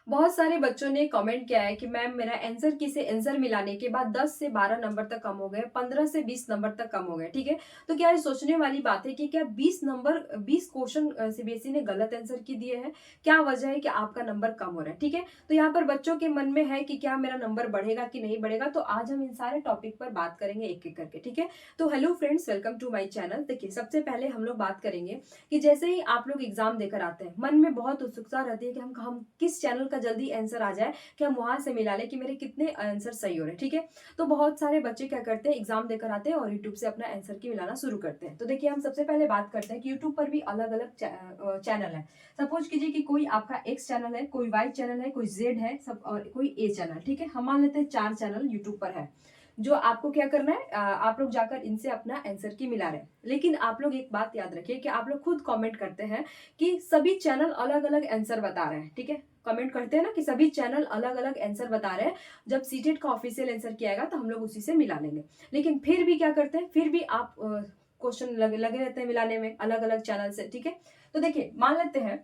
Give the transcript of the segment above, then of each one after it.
बहुत सारे बच्चों ने कमेंट किया है कि मैम मेरा आंसर की से आंसर मिलाने के बाद 10 से 12 नंबर तक कम हो गए, 15 से 20 नंबर तक कम हो गए, ठीक है। तो क्या ये सोचने वाली बात है कि क्या 20 नंबर 20 क्वेश्चन सीबीएसई ने गलत आंसर की दिए हैं? क्या वजह है कि आपका नंबर कम हो रहा है, ठीक है। तो यहाँ पर बच्चों के मन में है कि क्या मेरा नंबर बढ़ेगा कि नहीं बढ़ेगा, तो आज हम इन सारे टॉपिक पर बात करेंगे एक एक करके, ठीक है। तो hello friends, welcome to my channel. देखिए, सबसे पहले हम लोग बात करेंगे कि जैसे ही आप लोग एग्जाम देकर आते हैं, मन में बहुत उत्सुकता रहती है कि हम किस चैनल का जल्दी आंसर आ जाए कि हम वहां से मिला लें कि मेरे कितने आंसर सही हो रहे हैं, ठीक है। तो बहुत सारे बच्चे क्या करते हैं, एग्जाम देकर आते हैं और यूट्यूब से अपना आंसर की मिलाना शुरू करते हैं। तो देखिए, हम सबसे पहले बात करते हैं कि यूट्यूब पर भी अलग अलग चैनल है। सपोज कीजिए कि कोई आपका एक्स चैनल है, कोई वाई चैनल है, कोई जेड है, सब और कोई ए चैनल, ठीक है। हम मान लेते हैं 4 चैनल यूट्यूब पर है। जो आपको क्या करना है, आप लोग जाकर इनसे अपना आंसर की मिला रहे हैं। लेकिन आप लोग एक बात याद रखिए कि आप लोग खुद कमेंट करते हैं कि सभी चैनल अलग अलग आंसर बता रहे हैं, ठीक है। कमेंट करते हैं ना कि सभी चैनल अलग अलग आंसर बता रहे हैं। जब सीटेट का ऑफिशियल आंसर किया आएगा तो हम लोग उसी से मिला लेंगे। लेकिन फिर भी क्या करते हैं, फिर भी आप क्वेश्चन लगे रहते हैं मिलाने में अलग अलग चैनल से, ठीक है। तो देखिए, मान लेते हैं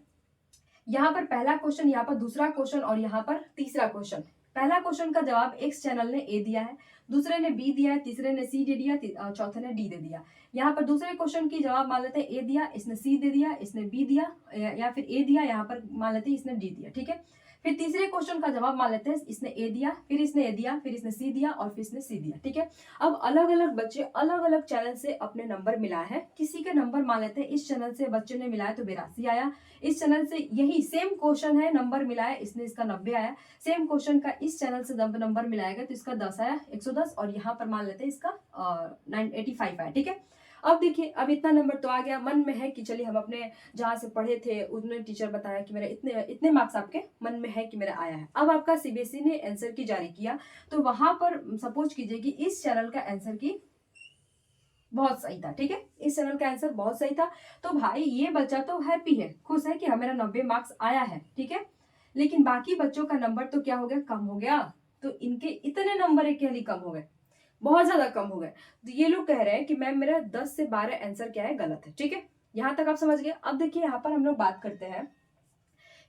यहाँ पर पहला क्वेश्चन, यहाँ पर दूसरा क्वेश्चन और यहाँ पर तीसरा क्वेश्चन। पहला क्वेश्चन का जवाब एक्स चैनल ने ए दिया है, दूसरे ने बी दिया है, तीसरे ने सी दे दिया, चौथे ने डी दे दिया। यहाँ पर दूसरे क्वेश्चन की जवाब मान लेते हैं ए दिया, इसने सी दे दिया, इसने बी दिया, या फिर ए दिया, यहाँ पर मान लेते हैं इसने डी दिया, ठीक है। फिर तीसरे क्वेश्चन का जवाब मान लेते हैं इसने ए दिया, फिर इसने ए दिया, फिर इसने सी दिया और फिर इसने सी दिया, ठीक है। अब अलग अलग बच्चे अलग अलग चैनल से अपने नंबर मिला है। किसी के नंबर मान लेते हैं इस चैनल से बच्चे ने मिलाया तो 82 आया, इस चैनल से यही सेम क्वेश्चन है, नंबर मिलाया इसने, इसका 90 आया। सेम क्वेश्चन का इस चैनल से नंबर मिलाएगा तो इसका 10 आया, 110, और यहाँ पर मान लेते हैं इसका 985 आया, ठीक है। अब देखिए, अब इतना नंबर तो आ गया, मन में है कि चलिए हम अपने जहां से पढ़े थे उन्होंने टीचर बताया कि मेरा इतने इतने मार्क्स आपके मन में है कि मेरा आया है। अब आपका सीबीएसई ने आंसर की जारी किया, तो वहां पर सपोज कीजिए कि इस चैनल का आंसर की बहुत सही था, ठीक है। इस चैनल का आंसर बहुत सही था। तो भाई ये बच्चा तो हैप्पी है, खुश है कि हाँ मेरा 90 मार्क्स आया है, ठीक है। लेकिन बाकी बच्चों का नंबर तो क्या हो गया, कम हो गया। तो इनके इतने नंबर एक लिए कम हो गए, बहुत ज्यादा कम हो गए। तो ये लोग कह रहे हैं कि मैम मेरा 10 से 12 आंसर क्या है, गलत है, ठीक है। यहां तक आप समझ गए। अब देखिए, यहाँ पर हम लोग बात करते हैं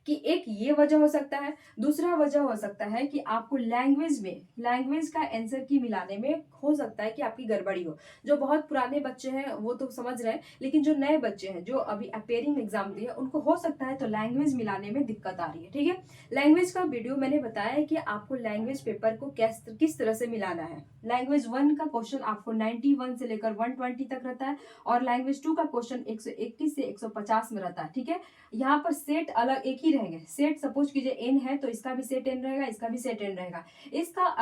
कि एक ये वजह हो सकता है, दूसरा वजह हो सकता है कि आपको लैंग्वेज का आंसर की मिलाने में हो सकता है कि आपकी गड़बड़ी हो। जो बहुत पुराने बच्चे हैं वो तो समझ रहे हैं, लेकिन जो नए बच्चे हैं जो अभी अपेयरिंग एग्जाम दिए उनको हो सकता है तो लैंग्वेज मिलाने में दिक्कत आ रही है, ठीक है। लैंग्वेज का वीडियो मैंने बताया है कि आपको लैंग्वेज पेपर को किस तरह से मिलाना है। लैंग्वेज 1 का क्वेश्चन आपको 91 से लेकर 120 तक रहता है, और लैंग्वेज 2 का क्वेश्चन 121 से 150 में रहता है, ठीक है। यहाँ पर सेट अलग एक ही रहेंगे। सेट सपोज कीजिए एन है तो इसका भी सेट एन रहेगा, इसका भी सेट एन रहेगा। इसका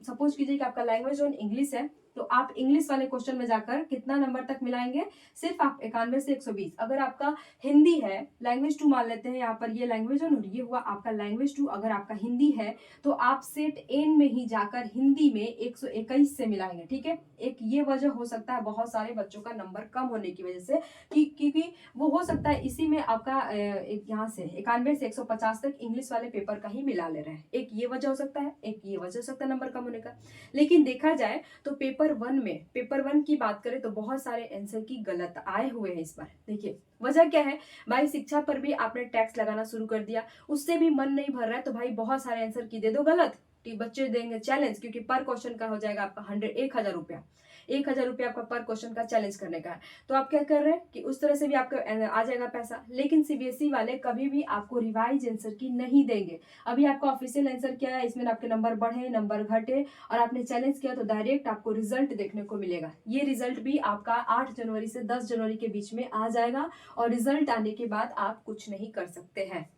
सपोज कीजिए कि आपका लैंग्वेज ऑन इंग्लिश है, तो आप इंग्लिश वाले क्वेश्चन में जाकर कितना नंबर तक मिलाएंगे, सिर्फ आप 91 से 120। अगर आपका हिंदी है, लैंग्वेज 2 मान लेते हैं, यहाँ पर ये लैंग्वेज ऑन, ये हुआ आपका लैंग्वेज 2। अगर आपका हिंदी है तो आप सेट एन में ही जाकर हिंदी में 121 से मिलाएंगे, ठीक है। एक ये वजह हो सकता है बहुत सारे बच्चों का नंबर कम होने की वजह से, क्योंकि वो हो सकता है इसी में आपका यहाँ से 91 से 150 तक इंग्लिश वाले पेपर का ही मिला ले रहे हैं। एक ये वजह हो सकता है, एक ये वजह हो सकता है नंबर कम होने का। लेकिन देखा जाए तो पेपर वन की बात करें तो बहुत सारे आंसर की गलत आए हुए हैं इस बार। देखिए वजह क्या है भाई, शिक्षा पर भी आपने टैक्स लगाना शुरू कर दिया, उससे भी मन नहीं भर रहा है, तो भाई बहुत सारे आंसर की दे दो गलत। बच्चे देंगे चैलेंज, क्योंकि पर क्वेश्चन का हो जाएगा आपका 1,000 रुपया। 1,000 रुपया आपका पर क्वेश्चन का चैलेंज करने का है। तो आप क्या कर रहे हैं कि उस तरह से भी आपका आ जाएगा पैसा। लेकिन सीबीएसई वाले कभी भी आपको रिवाइज आंसर की नहीं देंगे। अभी आपका ऑफिशियल आंसर क्या है, इसमें आपके नंबर बढ़े नंबर घटे और आपने चैलेंज किया तो डायरेक्ट आपको रिजल्ट देखने को मिलेगा। ये रिजल्ट भी आपका 8 जनवरी से 10 जनवरी के बीच में आ जाएगा, और रिजल्ट आने के बाद आप कुछ नहीं कर सकते हैं।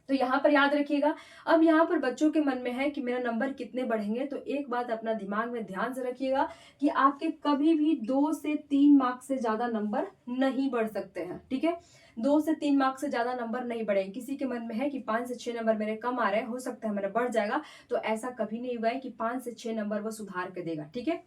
तो यहाँ पर याद रखिएगा। अब यहाँ पर बच्चों के मन में है कि मेरा नंबर कितने बढ़ेंगे, तो एक बात अपना दिमाग में ध्यान से रखिएगा कि आपके कभी भी 2 से 3 मार्क्स से ज्यादा नंबर नहीं बढ़ सकते हैं, ठीक है। 2 से 3 मार्क्स से ज्यादा नंबर नहीं बढ़ेंगे। किसी के मन में है कि 5 से 6 नंबर मेरे कम आ रहे हैं, हो सकता है मेरा बढ़ जाएगा, तो ऐसा कभी नहीं हुआ है कि 5 से 6 नंबर वो सुधार के देगा, ठीक है।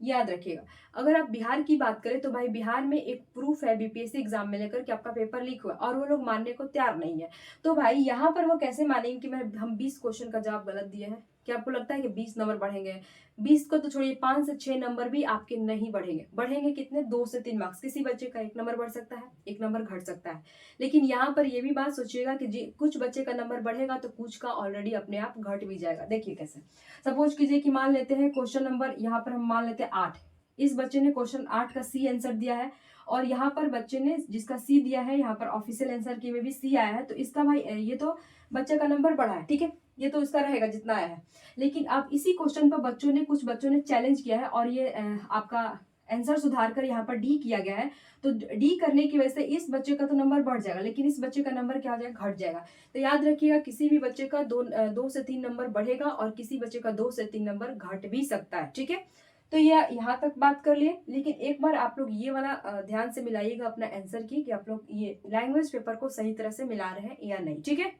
याद रखिएगा। अगर आप बिहार की बात करें तो भाई बिहार में एक प्रूफ है बीपीएससी एग्जाम में लेकर कि आपका पेपर लीक हुआ, और वो लोग मानने को तैयार नहीं है। तो भाई यहाँ पर वो कैसे मानेंगे कि हम 20 क्वेश्चन का जवाब गलत दिए हैं। क्या आपको लगता है कि 20 नंबर बढ़ेंगे? 20 को तो छोड़िए, 5 से 6 नंबर भी आपके नहीं बढ़ेंगे। बढ़ेंगे कितने? 2 से 3 मार्क्स। किसी बच्चे का 1 नंबर बढ़ सकता है, 1 नंबर घट सकता है। लेकिन यहाँ पर ये भी बात सोचिएगा कि जी कुछ बच्चे का नंबर बढ़ेगा तो कुछ का ऑलरेडी अपने आप घट भी जाएगा। देखिए कैसे, सपोज कीजिए कि मान लेते हैं क्वेश्चन नंबर यहाँ पर हम मान लेते हैं 8। इस बच्चे ने क्वेश्चन 8 का सी आंसर दिया है और यहाँ पर बच्चे ने जिसका सी दिया है, यहाँ पर ऑफिशियल आंसर की में भी सी आया है, तो इसका भाई ये तो बच्चे का नंबर बढ़ा है, ठीक है, ये तो इसका रहेगा जितना आया है। लेकिन अब इसी क्वेश्चन पर कुछ बच्चों ने चैलेंज किया है और ये आपका आंसर सुधार कर यहाँ पर डी किया गया है, तो डी करने की वजह से इस बच्चे का तो नंबर बढ़ जाएगा, लेकिन इस बच्चे का नंबर क्या हो जाएगा? घट जाएगा। तो याद रखिएगा, किसी भी बच्चे का 2 से 3 नंबर बढ़ेगा और किसी बच्चे का 2 से 3 नंबर घट भी सकता है, ठीक है। तो ये यहाँ तक बात कर लिए, लेकिन एक बार आप लोग ये वाला ध्यान से मिलाइएगा अपना आंसर की कि आप लोग ये लैंग्वेज पेपर को सही तरह से मिला रहे हैं या नहीं, ठीक है।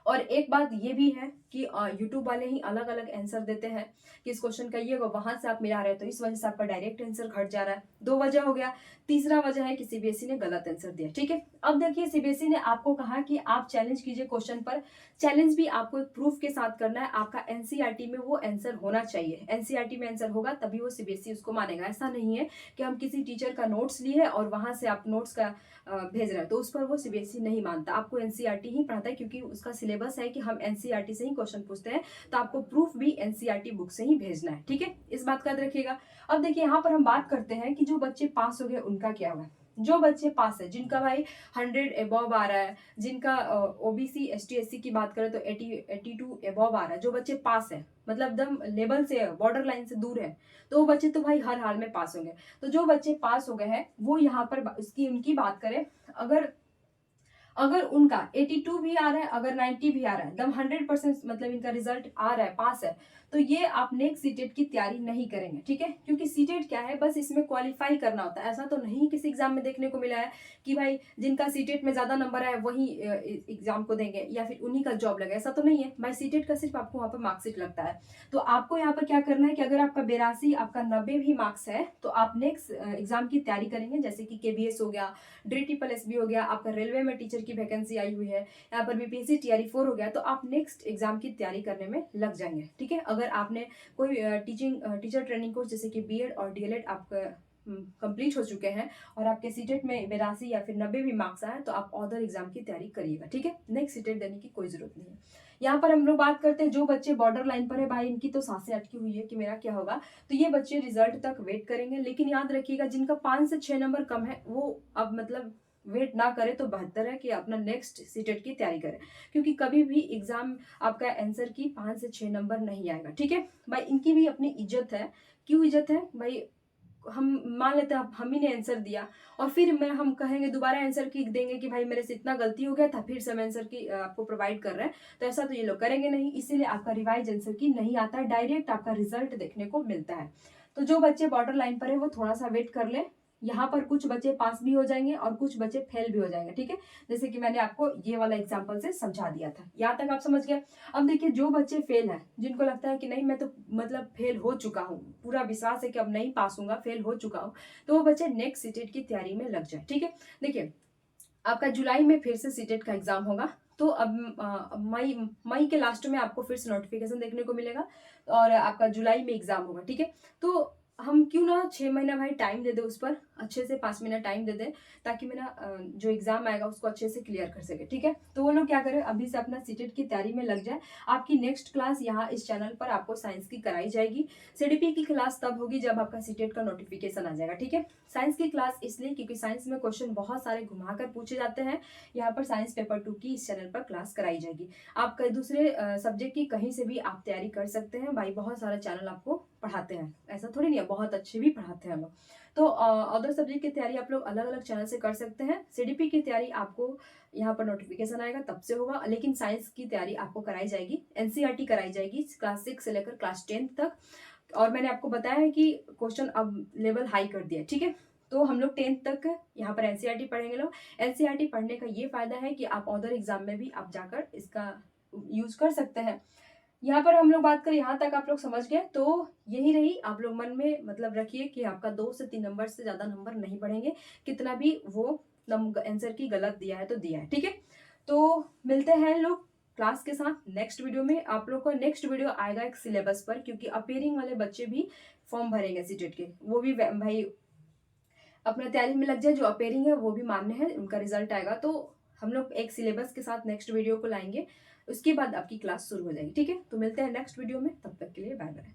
और एक बात ये भी है कि यूट्यूब वाले ही अलग अलग आंसर देते हैं कि इस क्वेश्चन का ये होगा, वहां से आप मिला रहे हैं तो इस वजह से आपका डायरेक्ट आंसर घट जा रहा है। 2 वजह हो गया। तीसरा वजह है कि सीबीएसई ने गलत आंसर दिया, ठीक है। अब देखिए, सीबीएसई ने आपको कहा कि आप चैलेंज कीजिए क्वेश्चन पर। चैलेंज भी आपको एक प्रूफ के साथ करना है, आपका एनसीईआरटी में वो आंसर होना चाहिए। एनसीईआरटी में आंसर होगा तभी वो सीबीएसई उसको मानेगा। ऐसा नहीं है कि हम किसी टीचर का नोट्स लिए है और वहां से आप नोट्स का भेज रहे हैं तो उस पर वो सीबीएसई नहीं मानता। आपको एनसीईआरटी ही पढ़ाता है, क्योंकि उसका सिलेबस है कि हम एनसीईआरटी से ही क्वेश्चन पूछते हैं, तो आपको प्रूफ भी एनसीईआरटी बुक से ही भेजना है, ठीक है। इस बात का याद रखिएगा। अब देखिए, यहाँ पर हम बात करते हैं कि जो बच्चे पास हो गए उनका क्या हुआ। जो बच्चे पास है, जिनका भाई 100 एबव आ रहा है, जिनका ओबीसी एसटी एससी की बात करें तो 82 एबव आ रहा है, जो बच्चे पास है, मतलब एकदम लेवल से, बॉर्डर लाइन से दूर है, तो वो बच्चे तो भाई हर हाल में पास होंगे। तो जो बच्चे पास हो गए हैं वो यहाँ पर उनकी बात करें, अगर अगर उनका 82 भी आ रहा है, अगर 90 भी आ रहा है, एकदम 100% मतलब इनका रिजल्ट आ रहा है, पास है, तो ये आप नेक्स्ट सीटेट की तैयारी नहीं करेंगे, ठीक है। क्योंकि सीटेट क्या है, बस इसमें क्वालिफाई करना होता है। ऐसा तो नहीं किसी एग्जाम में देखने को मिला है कि भाई जिनका सीटेट में ज्यादा नंबर आए वही एग्जाम को देंगे या फिर उन्हीं का जॉब लगे, ऐसा तो नहीं है भाई। सीटेट का सिर्फ आपको वहां पर मार्कशीट लगता है। तो आपको यहाँ पर क्या करना है कि अगर आपका 82, आपका 90 भी मार्क्स है, तो आप नेक्स्ट एग्जाम की तैयारी करेंगे, जैसे कि केबीएस हो गया, DSSB हो गया, आपका रेलवे में टीचर की वैकेंसी आई हुई है, यहाँ पर बीपीएससी TRE 4 हो गया, तो आप नेक्स्ट एग्जाम की तैयारी करने में लग जाएंगे, ठीक है। अगर आपने कोई टीचर ट्रेनिंग कोर्स जैसे कि बीएड और डीएलएड आपका कंप्लीट हो चुके हैं और आपके सीटेट में 82 या फिर 90 भी मार्क्स आए, तो आप अदर एग्जाम की तैयारी करिएगा, ठीक है। नेक्स्ट सीटेट देने की कोई जरूरत नहीं है। यहाँ पर हम लोग बात करते हैं जो बच्चे बॉर्डर लाइन पर है, भाई इनकी तो सांसें अटकी हुई है कि मेरा क्या होगा, तो ये बच्चे रिजल्ट तक वेट करेंगे। लेकिन याद रखिएगा, जिनका 5 से 6 नंबर कम है वो अब मतलब वेट ना करे तो बेहतर है कि अपना नेक्स्ट सीटेट की तैयारी करें, क्योंकि कभी भी एग्जाम आपका आंसर की 5 से 6 नंबर नहीं आएगा, ठीक है भाई। इनकी भी अपनी इज्जत है। क्यों इज्जत है भाई? हम मान लेते हैं हम ही ने आंसर दिया और फिर हम कहेंगे दोबारा आंसर की देंगे कि भाई मेरे से इतना गलती हो गया था, फिर से हम आंसर की आपको प्रोवाइड कर रहे हैं, तो ऐसा तो ये लोग करेंगे नहीं। इसीलिए आपका रिवाइज आंसर की नहीं आता है, डायरेक्ट आपका रिजल्ट देखने को मिलता है। तो जो बच्चे बॉर्डर लाइन पर है वो थोड़ा सा वेट कर ले। यहाँ पर कुछ बच्चे पास भी हो जाएंगे और कुछ बच्चे फेल भी हो जाएंगे, ठीक है। जैसे कि मैंने आपको ये वाला एग्जांपल से समझा दिया था, यहाँ तक आप समझ गए। अब देखिए, जो बच्चे फेल हैं, जिनको लगता है कि नहीं मैं तो मतलब फेल हो चुका हूँ, पूरा विश्वास है कि अब नहीं पास होऊंगा, फेल हो चुका हूँ, तो वो बच्चे नेक्स्ट सीटेट की तैयारी में लग जाए, ठीक है। देखिए, आपका जुलाई में फिर से सीटेट का एग्जाम होगा, तो अब मई के लास्ट में आपको फिर से नोटिफिकेशन देखने को मिलेगा और आपका जुलाई में एग्जाम होगा, ठीक है। तो हम क्यों ना 6 महीना भाई टाइम दे दे उस पर, अच्छे से 5 महीना टाइम दे दे, ताकि मेरा जो एग्जाम आएगा उसको अच्छे से क्लियर कर सके, ठीक है। तो वो लोग क्या करें, अभी से अपना सीटेट की तैयारी में लग जाए। आपकी नेक्स्ट क्लास यहाँ इस चैनल पर आपको साइंस की कराई जाएगी। सीडीपी की क्लास तब होगी जब आपका सीटेट का नोटिफिकेशन आ जाएगा, ठीक है। साइंस की क्लास इसलिए क्योंकि साइंस में क्वेश्चन बहुत सारे घुमाकर पूछे जाते हैं। यहाँ पर साइंस पेपर 2 की इस चैनल पर क्लास कराई जाएगी। आप कई दूसरे सब्जेक्ट की कहीं से भी आप तैयारी कर सकते हैं भाई, बहुत सारा चैनल आपको पढ़ाते हैं, ऐसा थोड़ी नहीं है, बहुत अच्छे भी पढ़ाते हैं लोग। तो अदर सब्जेक्ट की तैयारी आप लोग अलग अलग चैनल से कर सकते हैं। सीडीपी की तैयारी आपको यहाँ पर नोटिफिकेशन आएगा तब से होगा, लेकिन साइंस की तैयारी आपको कराई जाएगी, एनसीईआरटी कराई जाएगी क्लास 6 से लेकर क्लास 10 तक। और मैंने आपको बताया है कि क्वेश्चन अब लेवल हाई कर दिया, ठीक है। तो हम लोग 10th तक यहाँ पर एनसीईआरटी पढ़ेंगे लोग। एनसीईआरटी पढ़ने का ये फायदा है कि आप अदर एग्जाम में भी आप जाकर इसका यूज कर सकते हैं। यहाँ पर हम लोग बात करें, यहाँ तक आप लोग समझ गए, तो यही रही। आप लोग मन में मतलब रखिए कि आपका 2 से 3 नंबर से ज्यादा नंबर नहीं बढ़ेंगे, कितना भी वो आंसर की गलत दिया है तो दिया है, ठीक है। तो मिलते हैं लोग क्लास के साथ नेक्स्ट वीडियो में। आप लोग का नेक्स्ट वीडियो आएगा एक सिलेबस पर, क्योंकि अपेयरिंग वाले बच्चे भी फॉर्म भरेंगे सीटेट के, वो भी भाई अपना तैयारी में लग जाए। जो अपेयरिंग है वो भी मान्य है, उनका रिजल्ट आएगा तो हम लोग एक सिलेबस के साथ नेक्स्ट वीडियो को लाएंगे। उसके बाद आपकी क्लास शुरू हो जाएगी। ठीक है, तो मिलते हैं नेक्स्ट वीडियो में, तब तक के लिए बाय बाय।